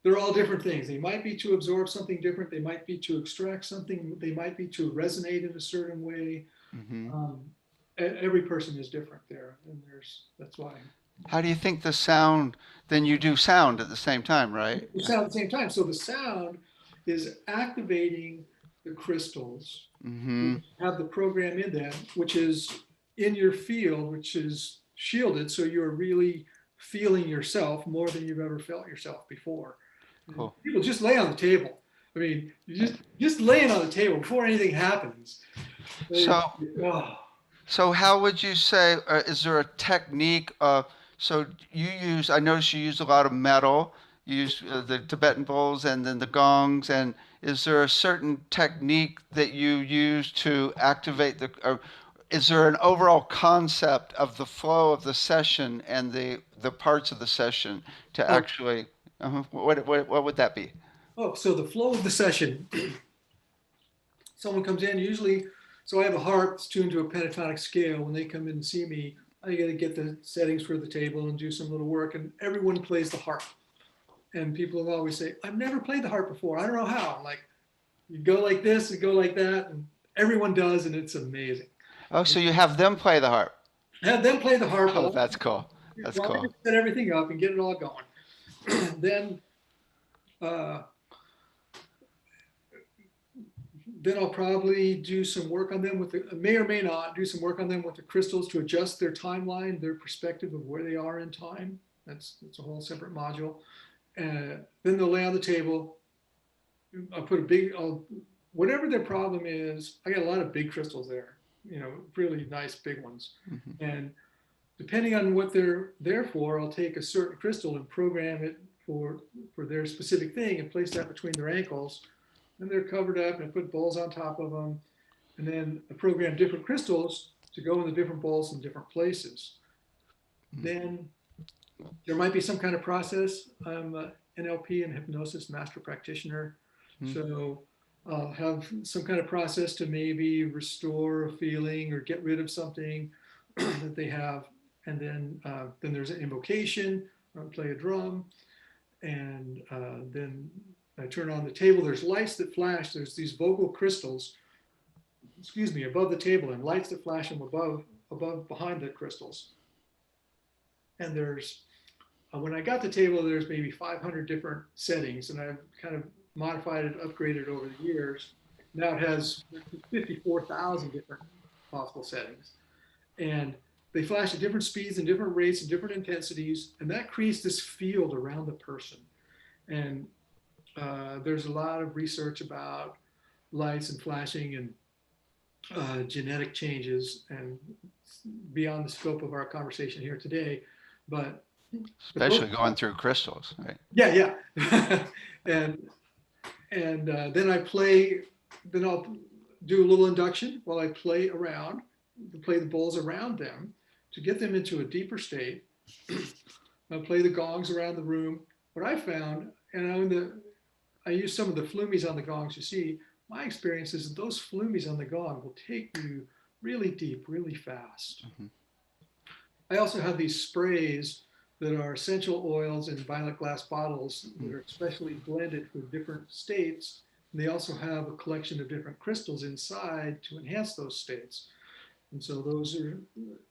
they're all different things. They might be to absorb something different. They might be to extract something. They might be to resonate in a certain way. Mm-hmm. Every person is different there, and that's why. How do you think the sound? Then you do sound at the same time, right? The sound at the same time. So the sound is activating the crystals. Mm-hmm. Have the program in them, which is in your field, which is shielded, so you're really feeling yourself more than you've ever felt yourself before. Cool. People just lay on the table. I mean, you just laying on the table before anything happens. So how would you say? Is there a technique? So I noticed you use a lot of metal. You use the Tibetan bowls and then the gongs. And is there a certain technique that you use to activate or is there an overall concept of the flow of the session and the parts of the session to actually? What would that be? So the flow of the session. Someone comes in usually. So I have a harp that's tuned to a pentatonic scale. When they come in and see me, I got to get the settings for the table and do some little work, and everyone plays the harp. And people will always say, I've never played the harp before. I don't know how. I'm like, you go like this, you go like that, and everyone does, and it's amazing. Oh, so you have them play the harp. I have them play the harp. Oh, that's cool. That's cool. I set everything up and get it all going. Then I'll probably do some work on them may or may not do some work on them with the crystals to adjust their timeline, their perspective of where they are in time. That's a whole separate module. Then they'll lay on the table. I'll put whatever their problem is. I got a lot of big crystals there, really nice big ones. Mm-hmm. And depending on what they're there for, I'll take a certain crystal and program it for their specific thing and place that between their ankles. And they're covered up, and I put bowls on top of them. And then I program different crystals to go in the different bowls in different places. Mm-hmm. Then there might be some kind of process. I'm an NLP and hypnosis master practitioner. Mm-hmm. So I'll have some kind of process to maybe restore a feeling or get rid of something that they have. And then there's an invocation. I'll play a drum. And then I turn on the table. There's lights that flash. There's these vocal crystals, above the table, and lights that flash them behind the crystals. And there's, when I got the table, there's maybe 500 different settings, and I've kind of modified it, upgraded over the years. Now it has 54,000 different possible settings. And they flash at different speeds and different rates and different intensities, and that creates this field around the person. And there's a lot of research about lights and flashing and genetic changes, and beyond the scope of our conversation here today. But Especially going through crystals, right? Yeah, yeah. and then I play. Then I'll do a little induction while I play around, play the bowls around them to get them into a deeper state. I'll play the gongs around the room. What I found, and I use some of the flumies on the gongs. You see, my experience is that those flumies on the gong will take you really deep, really fast. Mhm. I also have these sprays that are essential oils in violet glass bottles that are specially blended for different states. And they also have a collection of different crystals inside to enhance those states. And so those are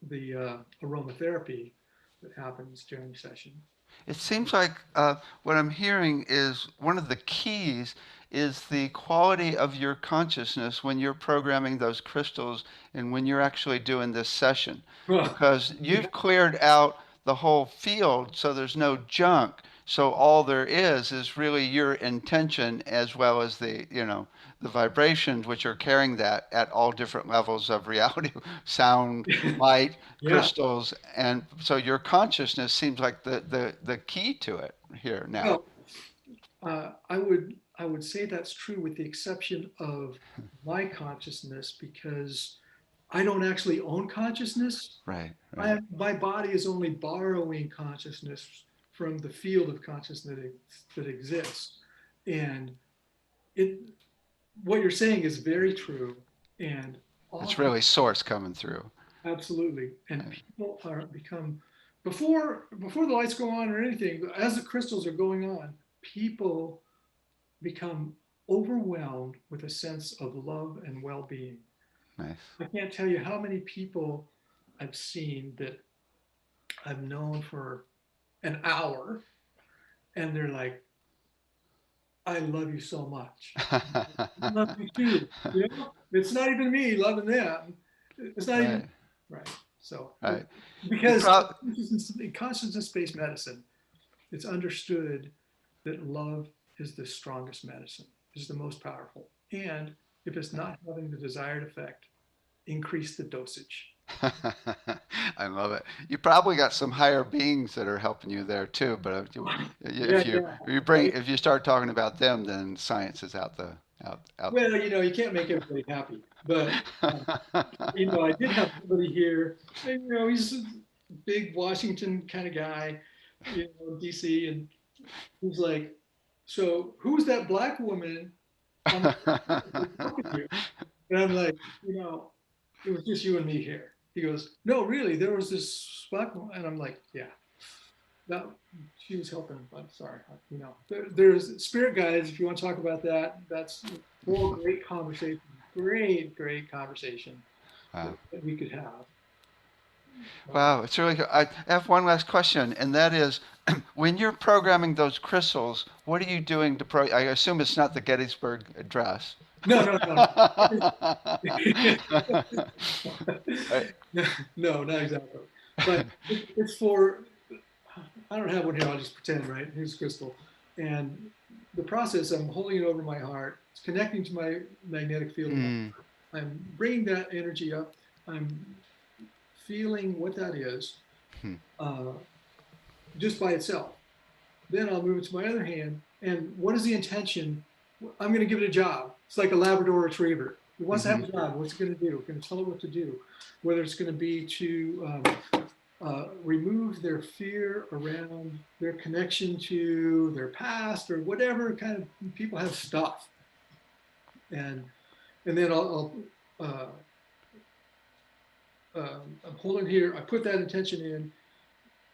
the aromatherapy that happens during session. It seems like what I'm hearing is one of the keys is the quality of your consciousness when you're programming those crystals and when you're actually doing this session. Because you've cleared out the whole field, so there's no junk. So all there is really your intention as well as the vibrations which are carrying that at all different levels of reality, sound, light, Yeah. crystals, and so your consciousness seems like the key to it here now. Well, I would say that's true with the exception of my consciousness because I don't actually own consciousness. Right, right. My body is only borrowing consciousness from the field of consciousness that exists. And it, what you're saying is very true. And It's often, really source coming through. absolutely. And Right. people are become before the lights go on or anything, as the crystals are going on, people become overwhelmed with a sense of love and well-being. Nice. I can't tell you how many people I've seen that I've known for an hour, and they're like, "I love you so much. I love you too." You know, it's not even me loving them. It's not even Right, right. So, right. You because prob in consciousness-based medicine, it's understood that love is the strongest medicine, is the most powerful, and if it's not having the desired effect, increase the dosage. I love it. You probably got some higher beings that are helping you there too, but Yeah, yeah. if you start talking about them, then science is out the out. Well, you can't make everybody happy, but I did have somebody here, and, he's a big Washington kind of guy, DC, and he's like, "So who's that black woman on the talking to you?" And I'm like, it was just you and me here. He goes, "No, really, there was this black woman," and I'm like, "Yeah, that she was helping, but sorry, there's spirit guides. If you want to talk about that, that's a whole great conversation, great conversation Wow. that we could have." Wow, it's really good. I have one last question, and that is, when you're programming those crystals, what are you doing I assume it's not the Gettysburg Address. No, no, no, Right. no, not exactly. But it's for. I don't have one here. I'll just pretend, right? Here's crystal, and the process. I'm holding it over my heart. It's connecting to my magnetic field. Mm, I'm bringing that energy up. I'm feeling what that is, hmm. just by itself. Then I'll move it to my other hand. And what is the intention? I'm going to give it a job. It's like a Labrador retriever. It wants to have a job. What's it going to do? We're going to tell it what to do. Whether it's going to be to remove their fear around their connection to their past or whatever kind of people have stuff. And then I'm holding here. I put that intention in.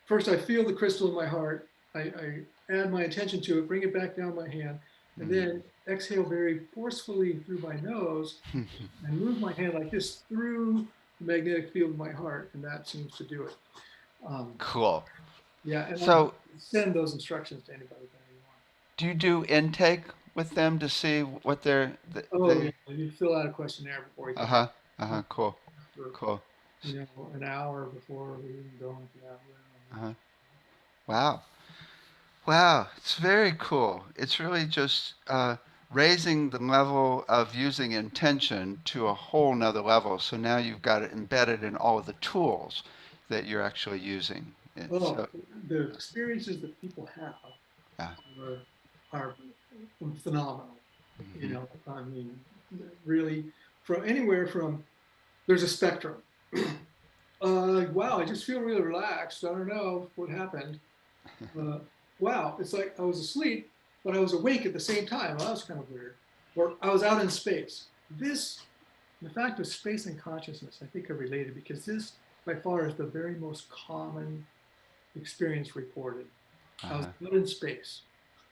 First, I feel the crystal in my heart. I add my intention to it, bring it back down my hand, and then exhale very forcefully through my nose and move my hand like this through the magnetic field of my heart, and that seems to do it. Cool. Yeah, and So, I'll send those instructions to anybody that you want. do you do intake with them to see what they're? Yeah, you fill out a questionnaire before you. Cool. For, Cool. an hour before we even go into that room. Wow. Wow, it's very cool. It's really just raising the level of using intention to a whole nother level. So now you've got it embedded in all of the tools that you're actually using. Well, So, the experiences that people have yeah. are phenomenal. You Mhm. know, I mean, really, from anywhere from there's a spectrum. Wow, I just feel really relaxed. I don't know what happened. Uh, wow, it's like I was asleep, but I was awake at the same time. Well, that was kind of weird. Or I was out in space. The fact of space and consciousness, I think are related because this, by far, is the very most common experience reported. I was Uh-huh. out in space.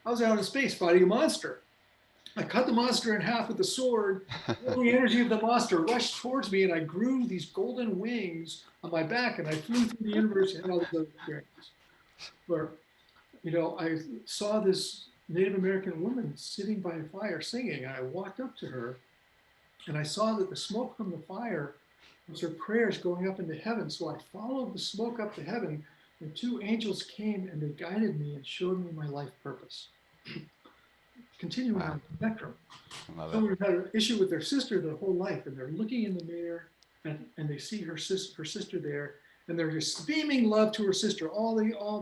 I was out in space fighting a monster. I cut the monster in half with the sword. All the energy of the monster rushed towards me, and I grew these golden wings on my back, and I flew through the universe and all these other experiences. Where, I saw this Native American woman sitting by a fire singing, and I walked up to her, and I saw that the smoke from the fire was her prayers going up into heaven. So I followed the smoke up to heaven, and two angels came and they guided me and showed me my life purpose. Continuing Wow. on the spectrum, I love it. someone had an issue with their sister their whole life, and they're looking in the mirror and they see her sister there, and they're just beaming love to her sister, all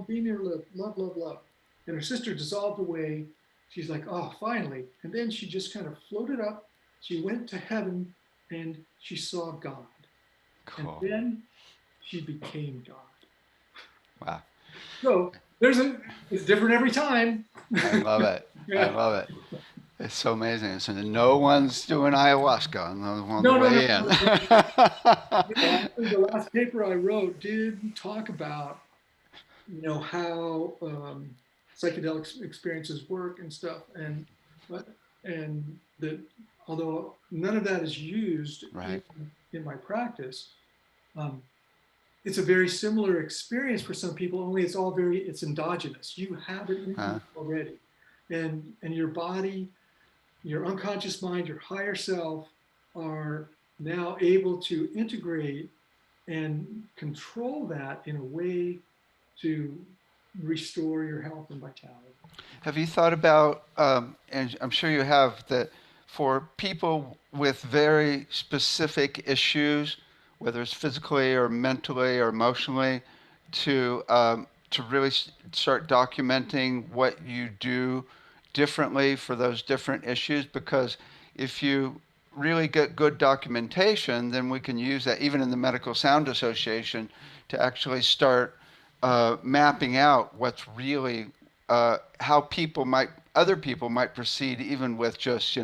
beaming her love, love, love, love. And her sister dissolved away. She's like, oh, finally. And then she just kind of floated up. She went to heaven and she saw God. And Cool. then she became God. Wow. So it's different every time. I love it. I Yeah. love it. It's so amazing. So no one's doing ayahuasca on the No, no, no, way in. no. Actually, the last paper I wrote did talk about, how psychedelic experiences work and stuff, and that although none of that is used Right. in my practice, um, it's a very similar experience for some people. Only it's endogenous. You have it in Huh? you already, and your body, your unconscious mind, your higher self are now able to integrate and control that in a way to restore your health and vitality. Have you thought about, and I'm sure you have, that for people with very specific issues, whether it's physically or mentally or emotionally, to really start documenting what you do differently for those different issues? Because if you really get good documentation, then we can use that even in the Medical Sound Association to actually start mapping out what's really how other people might proceed, even with just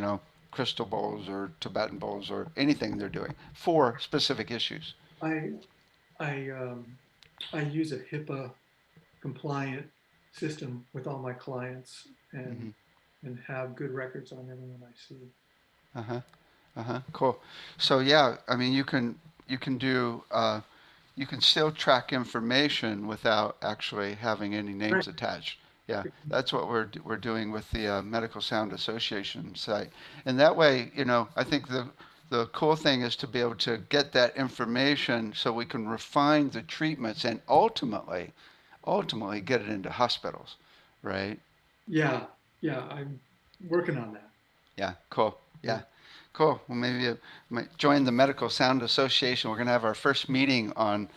crystal bowls or Tibetan bowls or anything they're doing for specific issues. I I I use a HIPAA compliant system with all my clients Hmm. and have good records on everyone I see. Uh huh. Uh huh. Cool. So yeah, I mean, you can do you can still track information without actually having any Right. names attached. Yeah, that's what we're doing with the Medical Sound Association site, and that way, I think the cool thing is to be able to get that information so we can refine the treatments and ultimately get it into hospitals, right? Yeah, yeah, I'm working on that. Yeah, cool. Yeah. Yeah, cool. Well, maybe you might join the Medical Sound Association. We're going to have our first meeting on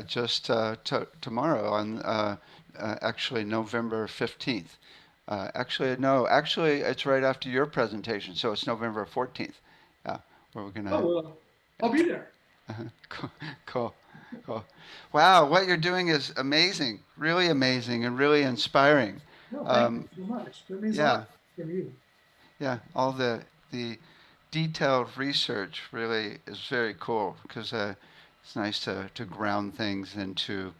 just tomorrow on actually November 15th. Actually, no, actually, it's right after your presentation, so it's November 14th. Yeah, where we're going Oh to. well, I'll be there. Cool, cool, cool. Wow, what you're doing is amazing, really amazing, and really inspiring. No, thank you Um, so much. That means a yeah, lot from you. yeah, all the detailed research really is very cool because it's nice to ground things into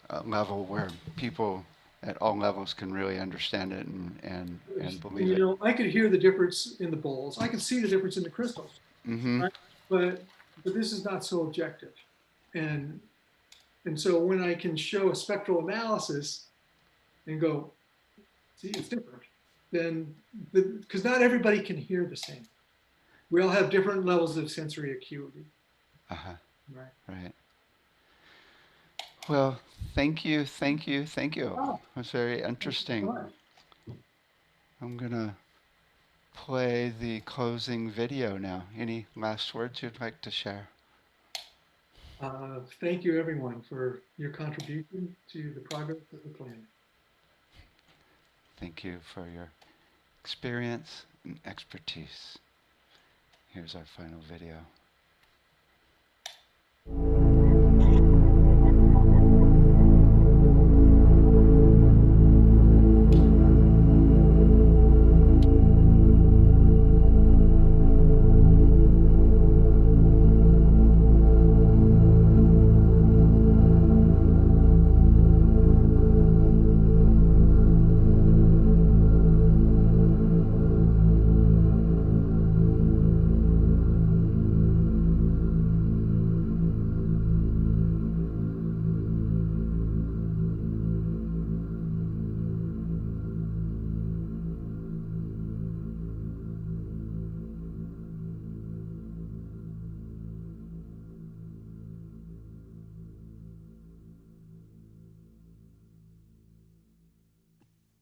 a level where people at all levels can really understand it and believe it. I could hear the difference in the bowls. I could see the difference in the crystals, Mm-hmm. right? But this is not so objective, and and so when I can show a spectral analysis and go, see, it's different, then because not everybody can hear the same. We all have different levels of sensory acuity, Uh-huh. right? Right. Well, thank you, thank you, thank you. Oh, It was very thank you so interesting. much. I'm gonna play the closing video now. Any last words you'd like to share? Thank you, everyone, for your contribution to the progress of the planet. Thank you for your experience and expertise. Here's our final video.